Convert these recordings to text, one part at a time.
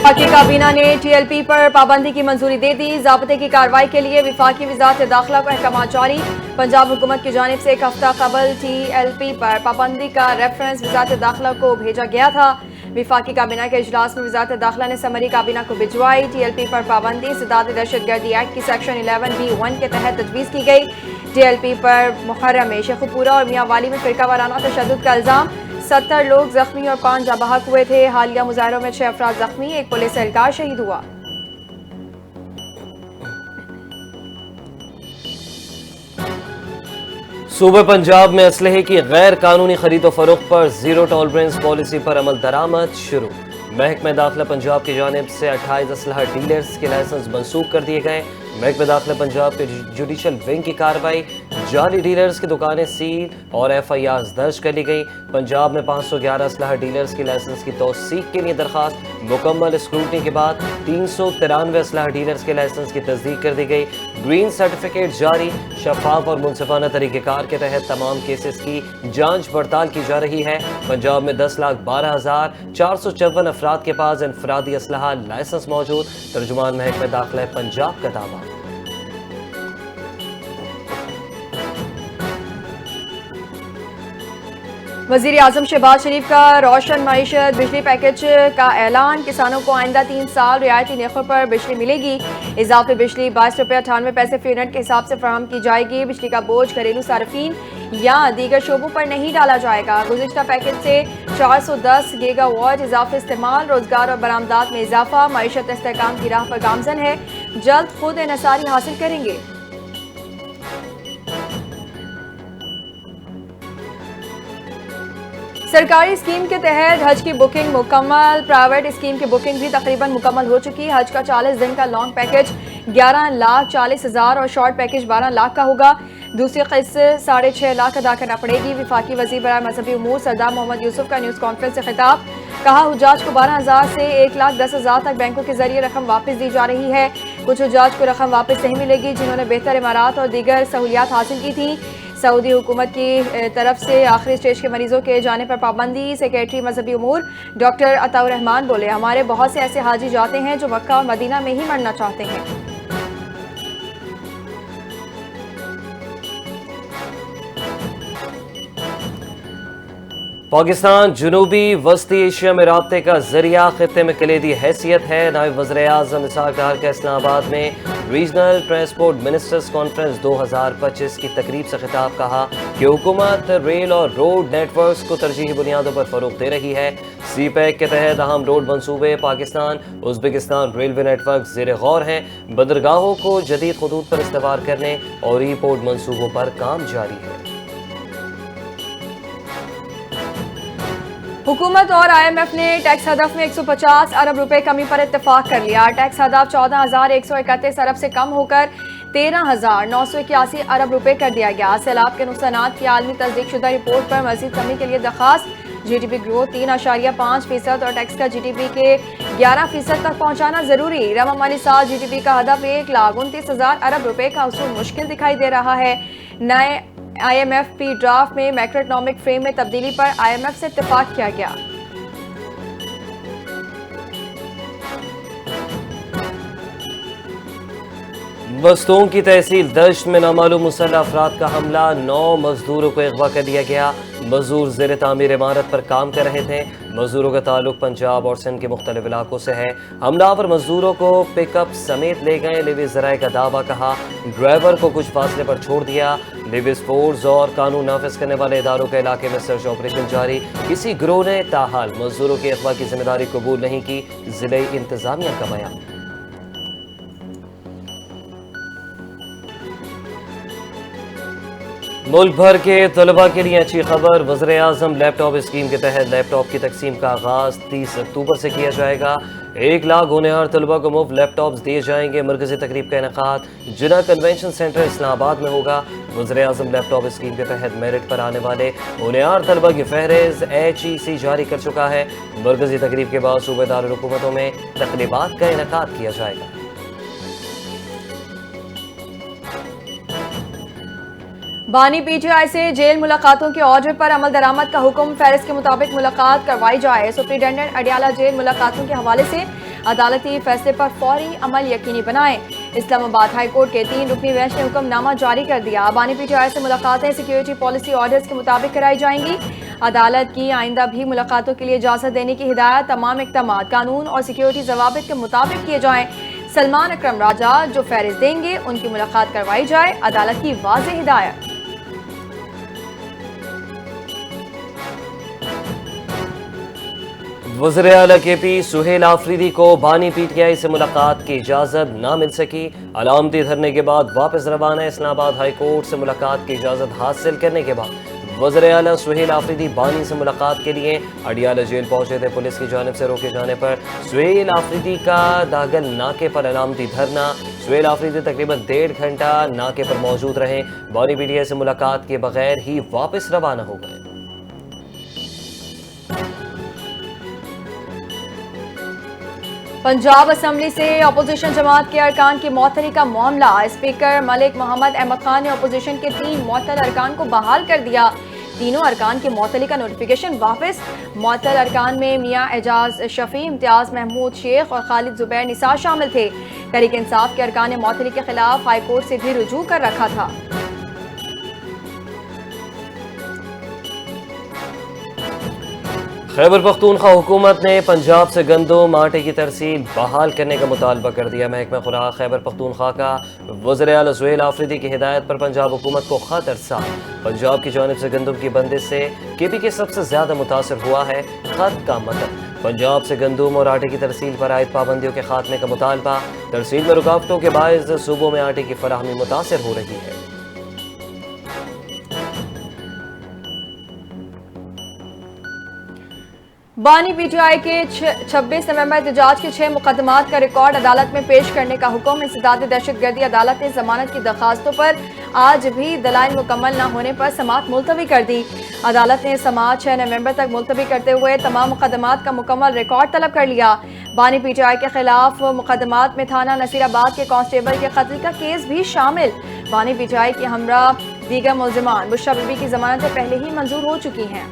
वफाकी काबीना ने TLP पर पाबंदी की मंजूरी दे दी। ज़ाब्ते की कार्रवाई के लिए वफाकी वज़ारत दाखिला को अहकाम जारी। पंजाब हुकूमत की जानिब से एक हफ्ता कबल TLP पर पाबंदी का रेफरेंस वज़ारत दाखिला को भेजा गया था। वफाकी काबीना के इजलास में वज़ारत दाखिला ने समरी काबीना को भिजवाई। TLP पर पाबंदी इस्तिदाद दहशतगर्दी एक्ट की सेक्शन 11B1 के तहत तजवीज़ की गई। TLP पर मुहर्रम में शेखुपुरा और मियां वाली में फिरका वाराना तशद्दुद का इल्ज़ाम। 70 लोग जख्मी और 5 जाँ बहक हुए थे। हालिया मुजाहरों में 6 अफराद जख्मी, एक पुलिस एहलकार शहीद हुआ। सूबे पंजाब में असलहे की गैर कानूनी खरीदो फरोख्त पर जीरो टॉलरेंस पॉलिसी पर अमल दरामद शुरू। महकमे दाखिला पंजाब की जानिब से 28 असलहा डीलर्स के लाइसेंस मनसूख कर दिए गए। महकमे दाखिला पंजाब के जुडिशल विंग की कार्रवाई, जाली डीलर्स की दुकानें सील और FIRs दर्ज कर ली गई। पंजाब में 511 असलहा डीलर्स की लाइसेंस की तौसीक के लिए दरखास्त। मुकम्मल स्क्रूटनी के बाद 393 असलहा डीलर्स के लाइसेंस की तस्दीक कर दी गई। ग्रीन सर्टिफिकेट जारी। शफाफ और मुनसिफाना तरीक़ेकार के तहत तमाम केसेस की जांच पड़ताल की जा रही है। पंजाब में 10,12,454 अफराद के पास इनफरादी असलहा लाइसेंस मौजूद। तर्जुमान महकमे दाखिला पंजाब का दावा। वज़ीर आज़म शहबाज शरीफ का रोशन मईशत बिजली पैकेज का ऐलान। किसानों को आइंदा 3 साल रियायती नरखों पर बिजली मिलेगी। इजाफी बिजली 22 रुपये 98 पैसे फी यूनिट के हिसाब से फराहम की जाएगी। बिजली का बोझ घरेलू सार्फिन या दीगर शोबों पर नहीं डाला जाएगा। गुज़िश्ता पैकेज से 410 गीगावाट इजाफी इस्तेमाल, रोजगार और बरामदात में इजाफा। मईशत इस्तेहकाम की राह पर गामजन है, जल्द खुद इन्हसारी हासिल करेंगे। सरकारी स्कीम के तहत हज की बुकिंग मुकम्मल। प्राइवेट स्कीम की बुकिंग भी तकरीबन मुकम्मल हो चुकी। हज का 40 दिन का लॉन्ग पैकेज 11,40,000 और शॉर्ट पैकेज 12 लाख का होगा। दूसरी किस्त 6.5 लाख अदा करना पड़ेगी। वफाकी वज़ीर बराए मजहबी उमूर सरदार मोहम्मद यूसुफ का न्यूज़ कॉन्फ्रेंस से खिताब। कहा, हुज्जाज को 12,000 से 1,10,000 तक बैंकों के जरिए रकम वापस दी जा रही है। कुछ हुज्जाज को रकम वापस नहीं मिलेगी जिन्होंने बेहतर इमारात और दीगर सहूलियात हासिल की थी। सऊदी हुकूमत की तरफ से आखिरी स्टेज के मरीजों के जाने पर पाबंदी। सेक्रेटरी मजहबी उमूर डॉक्टर अताउर रहमान बोले, हमारे बहुत से ऐसे हाजी जाते हैं जो मक्का और मदीना में ही मरना चाहते हैं। पाकिस्तान जनूबी वस्ती एशिया में राब्ते का जरिया खित्ते में कलीदी हैसियत है। नायब वज़ीर आज़म इसहाक डार का इस्लामाबाद में रीजनल ट्रांसपोर्ट मिनिस्टर्स कॉन्फ्रेंस 2025 की तकरीब से खिताब। कहा कि हुकूमत रेल और रोड नेटवर्क्स को तरजीही बुनियादों पर फरोग़ दे रही है। CPEC के तहत अहम रोड मंसूबे पाकिस्तान उज़्बेकिस्तान रेलवे नेटवर्क ज़ेर गौर हैं। बंदरगाहों को जदीद खतूत पर इस्तेमाल करने और ई पोर्ट मंसूबों पर काम जारी है। हुकूमत और IMF ने टैक्स हदफ में 150 अरब रुपए कमी पर इत्तेफाक कर लिया। टैक्स हदफ 14,131 अरब से कम होकर 13,981 अरब रुपए कर दिया गया। सैलाब के नुकसानात की आलमी तस्दीक शुदा रिपोर्ट पर मजीद कमी के लिए दरखास्त। GDP ग्रोथ 3.5% और टैक्स का GDP के 11% तक पहुंचाना जरूरी। रवा माली साल GDP का हदफ 1,29,000 अरब रुपए का उसूल मुश्किल दिखाई दे रहा है। नए IMF ड्राफ्ट में मैक्रो इकोनॉमिक फ्रेम में तब्दीली पर IMF से इत्तेफाक किया गया। बस्तों की तहसील दश्त में नामालूम मुसल्लह अफराद का हमला। 9 मजदूरों को अगवा कर लिया गया। मजदूर ज़ेर तामीर इमारत पर काम कर रहे थे। मजदूरों का ताल्लुक पंजाब और सिंध के मुख्तलिफ इलाकों से है। हमलावर मजदूरों को पिकअप समेत ले गए। लिविस ज़राए का दावा। कहा, ड्राइवर को कुछ फासले पर छोड़ दिया। लिविस फोर्स और कानून नाफिज करने वाले इदारों के इलाके में सर्च ऑपरेशन जारी। किसी गिरोह ने ताहाल मजदूरों की अगवा की जिम्मेदारी कबूल नहीं की। जिले इंतजामिया का बयान। मुल्क भर के तलबा के लिए अच्छी खबर। वज़ीर आज़म लैपटॉप स्कीम के तहत लैपटॉप की तकसीम का आगाज़ 30 अक्टूबर से किया जाएगा। 1 लाख होनहार तलबा को मुफ्त लैपटॉप्स दिए जाएंगे। मरकज़ी तकरीब का इनेकाद जिना कन्वेंशन सेंटर इस्लामाबाद में होगा। वज़ीर आज़म लैपटॉप स्कीम के तहत मेरिट पर आने वाले होनहार तलबा की फहरिस्त HEC जारी कर चुका है। मरकज़ी तकरीब के बाद सूबेदार हुकूमतों में तकरीबात का इनेकाद किया जाएगा। बानी PTI से जेल मुलाकातों के ऑर्डर पर अमल दरामद का हुक्म। फहरिस्त के मुताबिक मुलाकात करवाई जाए। सुप्रिंटेंडेंट अडियाला जेल मुलाकातों के हवाले से अदालती फैसले पर फौरी अमल यकीनी बनाएं। इस्लामाबाद हाई कोर्ट के 3 रुकनी बेंच ने हुक्मनामा जारी कर दिया। बानी पीटीआई से मुलाकातें सिक्योरिटी पॉलिसी ऑर्डर्स के मुताबिक कराई जाएंगी। अदालत की आइंदा भी मुलाकातों के लिए इजाजत देने की हिदायत। तमाम इक़दामात कानून और सिक्योरिटी ज़वाबित के मुताबिक किए जाएं। सलमान अकरम राजा जो फहरिस्त देंगे उनकी मुलाकात करवाई जाए, अदालत की वाज़ेह हिदायत। वज़ीर आला के पी सुहेल आफरीदी को बानी पीटीआई से मुलाकात की इजाज़त ना मिल सकी। अलामती धरने के बाद वापस रवाना। इस्लामाबाद हाई कोर्ट से मुलाकात की इजाज़त हासिल करने के बाद वज़ीर आला सुहेल आफरीदी बानी से मुलाकात के लिए अडियाला जेल पहुंचे थे। पुलिस की जानिब से रोके जाने पर सुहेल आफरीदी का दागल नाके पर अलामती धरना। सुहेल आफरीदी तकरीबन 1.5 घंटा नाके पर मौजूद रहे। बानी पीटीआई से मुलाकात के बगैर ही वापस रवाना हो गए। पंजाब असम्बली से अपोजिशन जमात के अरकान की मअतली का मामला। स्पीकर मलिक मोहम्मद अहमद खान ने अपोजिशन के 3 मुअत्तल अरकान को बहाल कर दिया। तीनों अरकान की मअतली का नोटिफिकेशन वापस। मुअत्तल अरकान में मियां एजाज शफी, इम्तियाज महमूद शेख और खालिद जुबैर निसार शामिल थे। तहरीक इंसाफ के अरकान ने मअतली के खिलाफ हाई कोर्ट से भी रुजू कर रखा था। खैबर पख्तूनख्वा हुकूमत ने पंजाब से गंदम आटे की तरसील बहाल करने का मुतालबा कर दिया। महकमा खुराक खैबर पख्तूनख्वा का वज़ीर आला सुहेल आफरीदी की हिदायत पर पंजाब हुकूमत को खत अरसाल। पंजाब की जानिब से गंदम की बंदिश से केपी के सबसे ज्यादा मुतासर हुआ है। खत का मतलब पंजाब से गंदम और आटे की तरसील पर आयद पाबंदियों के खात्मे का मुतालबा। तरसील में रुकावटों के बायस सूबों में आटे की फराहमी मुतासर हो रही है। बानी पीटीआई के 26 नवंबर एहतजाज के 6 मुकदमात का रिकॉर्ड अदालत में पेश करने का हुक्म। इंसदाद दहशतगर्दी अदालत ने जमानत की दरखास्तों पर आज भी दलाइल मुकम्मल न होने पर समाअत मुलतवी कर दी। अदालत ने समाअत 6 नवंबर तक मुलतवी करते हुए तमाम मुकदमात का मुकम्मल रिकॉर्ड तलब कर लिया। बानी पीटीआई के खिलाफ मुकदमात में थाना नसीराबाद के कांस्टेबल के कत्ल का केस भी शामिल। बानी पीटीआई की हमरा दीगर मुल्जिमान बुशरा बीबी की जमानतें पहले ही मंजूर हो चुकी हैं।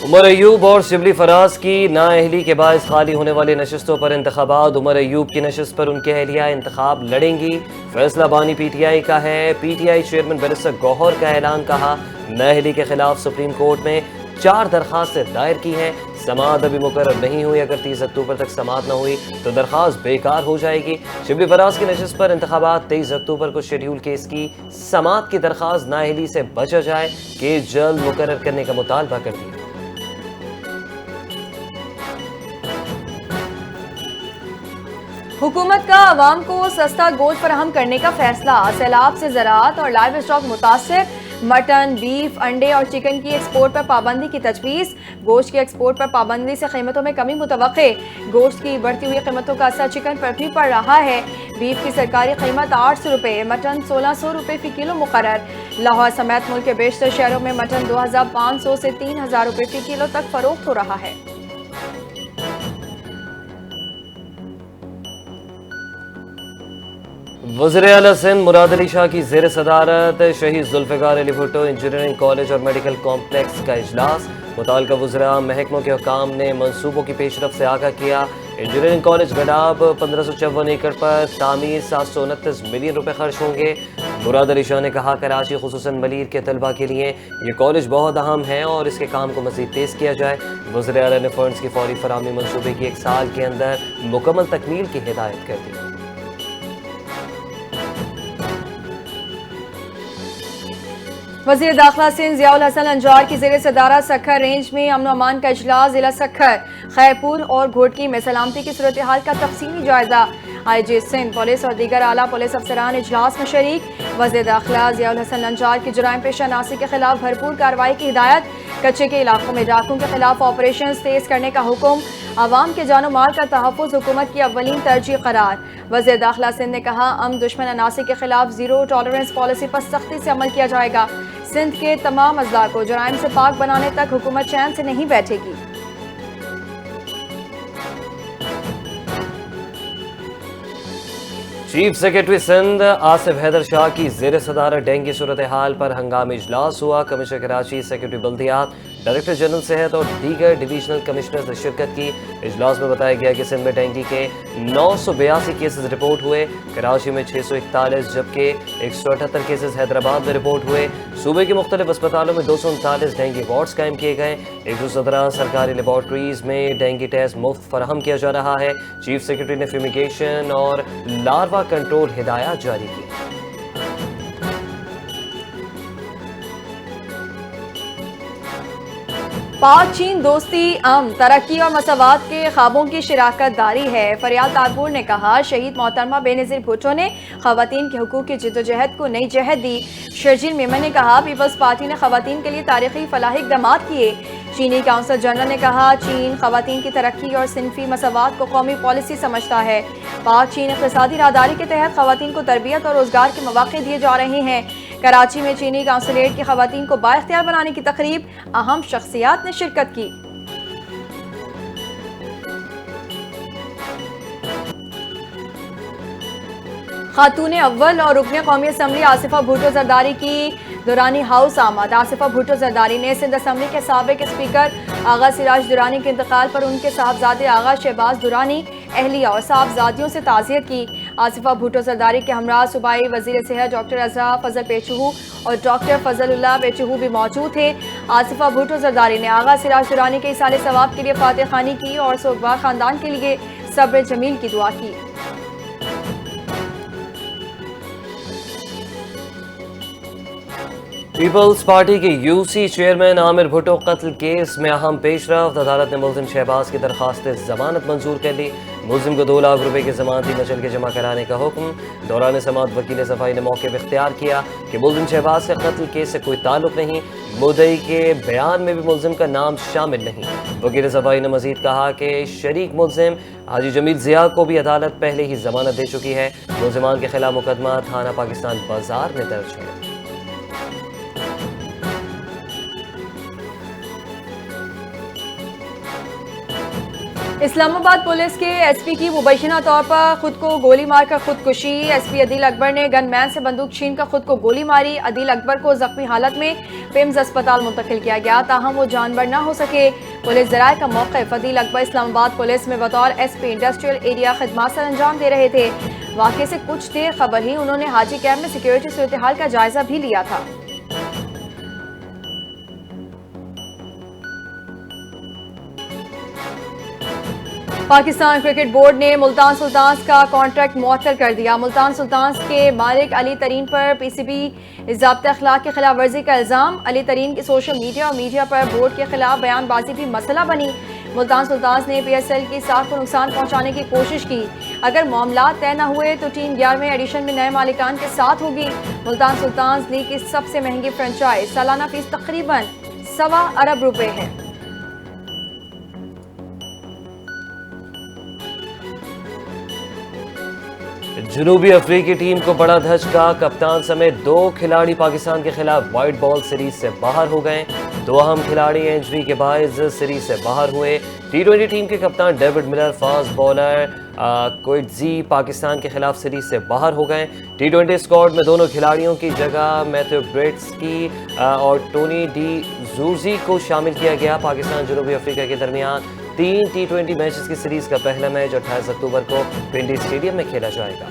उमर अयूब और शिबली फराज की नाअहली के बायस खाली होने वाली नशस्तों पर इंतखाबात। उमर अयूब की नशस्त पर उनकी अहलिया इंतखाब लड़ेंगी। फैसला बानी पीटीआई का है। पीटीआई चेयरमैन बैरिस्टर गौहर का ऐलान। कहा नाअहली के खिलाफ सुप्रीम कोर्ट में 4 दरखास्तें दायर की हैं। समाअत अभी मुकर्रर नहीं हुई। अगर 30 अक्टूबर तक समाअत न हुई तो दरखास्त बेकार हो जाएगी। शिबली फराज की नशस्त पर इंतखाबात 23 अक्टूबर को शेड्यूल केस की समाअत की दरखास्त नाअहली से बचा जाए कि जल्द मुकर्रर करने का मुतालबा कर दिया। हुकूमत का अवाम को सस्ता गोश्त फराहम करने का फैसला। सैलाब से ज़राअत और लाइव स्टॉक मुतासर। मटन, बीफ, अंडे और चिकन की एक्सपोर्ट पर पाबंदी की तजवीज़। गोश्त की एक्सपोर्ट पर पाबंदी से कीमतों में कमी मुतवक्के। गोश्त की बढ़ती हुई कीमतों का असर चिकन पर भी पड़ रहा है। बीफ की सरकारी कीमत 800 रुपये, मटन 1600 रुपये फी किलो मुकर्रर। लाहौर समेत मुल्क के बेशतर शहरों में मटन 2500 से 3000 रुपये फी किलो तक फरोख्त हो रहा है। वज़ीर आला सिंध मुराद अली शाह की ज़ेर सदारत शहीद जुल्फ़िकार अली भुट्टो इंजीनियरिंग कॉलेज और मेडिकल कॉम्प्लेक्स का इजलास। मुताल्लिक़ा वज़रा महकमों के हुकाम ने मंसूबों की पेशरफ से आगाह किया। इंजीनियरिंग कॉलेज गडाब 1554 एकड़ पर तामीर 729 मिलियन रुपए खर्च होंगे। मुराद अली शाह ने कहा कराची खुसूसन मलीर के तलबा के लिए ये कॉलेज बहुत अहम है और इसके काम को मज़ीद तेज़ किया जाए। वज़ीर आला ने फंड्स की फौरी फराहमी मंसूबे की 1 साल के अंदर मुकम्मल तकमील की हिदायत कर दी। वज़ीर दाखिला सिंध ज़ियाउल हसन अंजार की ज़ेर सदारत सक्खर रेंज में अमन अमान का इजलास। ज़िला सक्खर, खैरपुर और घोटकी में सलामती की सूरत हाल का तफसीली जायजा। IG सिंध पुलिस और दीगर आला पुलिस अफसरान इजलास में शरीक। वज़ीर दाखिला ज़ियाउल हसन अंजार की जुराइम पेशा नासी के खिलाफ भरपूर कार्रवाई की हिदायत। कच्चे के इलाकों में डाकुओं के खिलाफ ऑपरेशन तेज करने का हुक्म। आवाम के जानो माल का तहफ़्फ़ुज़ हुकूमत की अव्वलीन तरजीह करार। वज़ीर दाखिला सिंध ने कहा दुश्मन अनासी के खिलाफ ज़ीरो टॉलरेंस पॉलिसी पर सख्ती से अमल किया जाएगा। सिंध के तमाम अज़ला को जराइम से पाक बनाने तक हुकूमत चैन से नहीं बैठेगी। चीफ सेक्रेटरी सिंध आसिफ हैदर शाह की ज़ेर सदारत डेंगू सूरत हाल पर हंगामी इजलास हुआ। कमिश्नर कराची, सेक्रेटरी बल्दियात डायरेक्टर जनरल सेहत और दीगर डिवीजनल कमिश्नर्स ने शिरकत की। इजलास में बताया गया कि सिंध में डेंगू के 982 केसेस रिपोर्ट हुए, कराची में 641 जबकि 178 केसेस हैदराबाद में रिपोर्ट हुए। सूबे के मुख्तलिफ अस्पतालों में 239 डेंगू वार्ड्स कायम किए गए। 117 सरकारी लेबॉर्ट्रीज में डेंगू टेस्ट मुफ्त फराहम किया जा रहा है। चीफ सेक्रेटरी ने फ्यूमिगेशन और लार्वा कंट्रोल हिदायत जारी की। पाक चीन दोस्ती तरक्की और मसावात के ख्वाबों की शिराकत दारी है। फरियाल तारपुर ने कहा, शहीद मोहतरमा बेनज़ीर भुट्टो ने ख़वातीन के हुकूक़ की जिद्दोजहद को नई जहत दी। शर्जील मेमन ने कहा, पीपल्स पार्टी ने ख़वातीन के लिए तारीख़ी फलाही इक़दामात किए। चीनी काउंसिल जनरल ने कहा, चीन ख़वातीन की तरक्की और सिनफी मसावात को कौमी पॉलिसी समझता है। पाक चीन इक़्तिसादी राहदारी के तहत ख़वातीन को तरबियत और रोज़गार के मौक़े दिए जा रहे हैं। कराची में चीनी काउंसलेट की ख़वातीन को बाइख्तियार बनाने की तकरीब, अहम शख्सियात ने शिरकत की। खातून अव्वल और रुकने कौमी असम्बली आसिफा भुट्टो जरदारी की दुरानी हाउस आमद। आसिफा भुट्टो जरदारी ने सिंध असम्बली के साबिक स्पीकर आगा सिराज दुरानी के इंतकाल पर उनके साहबजादे आगा शहबाज दुरानी, अहलिया और साहबजादियों से ताज़ियत की। आसिफा भुट्टो जरदारी के हमरा सूबाई वज़ीर सेहत डॉक्टर अज़रा फजल पेचूहू और डॉक्टर फजलुल्लाह पेचूहू भी मौजूद थे। आसिफा भुट्टो जरदारी ने आगा सिराज दुरानी के इसाले सवाब के लिए फातिह खानी की और सोगवार ख़ानदान के लिए सब्र जमील की दुआ की। पीपल्स पार्टी के यूसी चेयरमैन आमिर भुट्टो कत्ल केस में अहम पेशरफ्त। अदालत ने मुल्जिम शहबाज की दरखास्त जमानत मंजूर कर ली। मुल्जिम को 2 लाख रुपए की जमानती मचल के जमा कराने का हुक्म। दौरान समाअत वकील सफाई ने मौके पर इख्तियार किया कि मुल्जिम शहबाज के कत्ल केस से कोई ताल्लुक नहीं। मुद्दई के बयान में भी मुल्जिम का नाम शामिल नहीं। वकील सफाई ने मजीद कहा कि शरीक मुल्जिम हाजी जमील जिया को भी अदालत पहले ही जमानत दे चुकी है। मुल्जिमान के खिलाफ मुकदमा थाना पाकिस्तान बाजार में दर्ज है। इस्लामाबाद पुलिस के एसपी की मुबैना तौर पर खुद को गोली मारकर खुदकुशी। एसपी अदील अकबर ने गनमैन से बंदूक छीन कर खुद को गोली मारी। अदील अकबर को जख्मी हालत में पिम्स अस्पताल मुंतकिल किया गया, ताहम वो जानबर न हो सके। पुलिस ज़राए का मौक़िफ़, अदील अकबर इस्लामाबाद पुलिस में बतौर एसपी इंडस्ट्रियल एरिया खिदमत सर अंजाम दे रहे थे। वाक़े से कुछ देर खबर ही उन्होंने हाजी कैंप में सिक्योरिटी सूरत हाल का जायजा भी लिया था। पाकिस्तान क्रिकेट बोर्ड ने मुल्तान सुल्तान्स का कॉन्ट्रैक्ट मुअत्तल कर दिया। मुल्तान सुल्तान्स के मालिक अली तरीन पर पीसीबी ज़ाब्ता अखलाक की खिलाफ वर्जी का इल्ज़ाम। अली तरीन की सोशल मीडिया और मीडिया पर बोर्ड के खिलाफ बयानबाजी भी मसला बनी। मुल्तान सुल्तान्स ने पीएसएल की साख को नुकसान पहुंचाने की कोशिश की। अगर मामला तय न हुए तो टीम 11वें एडिशन में नए मालिकान के साथ होगी। मुल्तान सुल्तान्स लीग की सबसे महंगी फ्रेंचाइज, सालाना फीस तकरीबन ₹1.25 अरब है। जनूबी अफ्रीकी टीम को बड़ा धचका। कप्तान समेत 2 खिलाड़ी पाकिस्तान के खिलाफ वाइट बॉल सीरीज से बाहर हो गए। 2 अहम खिलाड़ी इंजरी के बायस सीरीज से बाहर हुए। T20 टीम के कप्तान David Miller, fast bowler Coetzee Pakistan के खिलाफ सीरीज से बाहर हो गए। T20 स्क्वाड में दोनों खिलाड़ियों की जगह मैथ्यू ब्रेट्सकी और टोनी डी जूर्जी को शामिल किया गया। पाकिस्तान जनूबी अफ्रीका के दरमियान 3 T20 मैचेस की सीरीज का पहला मैच 28 अक्टूबर को पिंडी स्टेडियम में खेला जाएगा।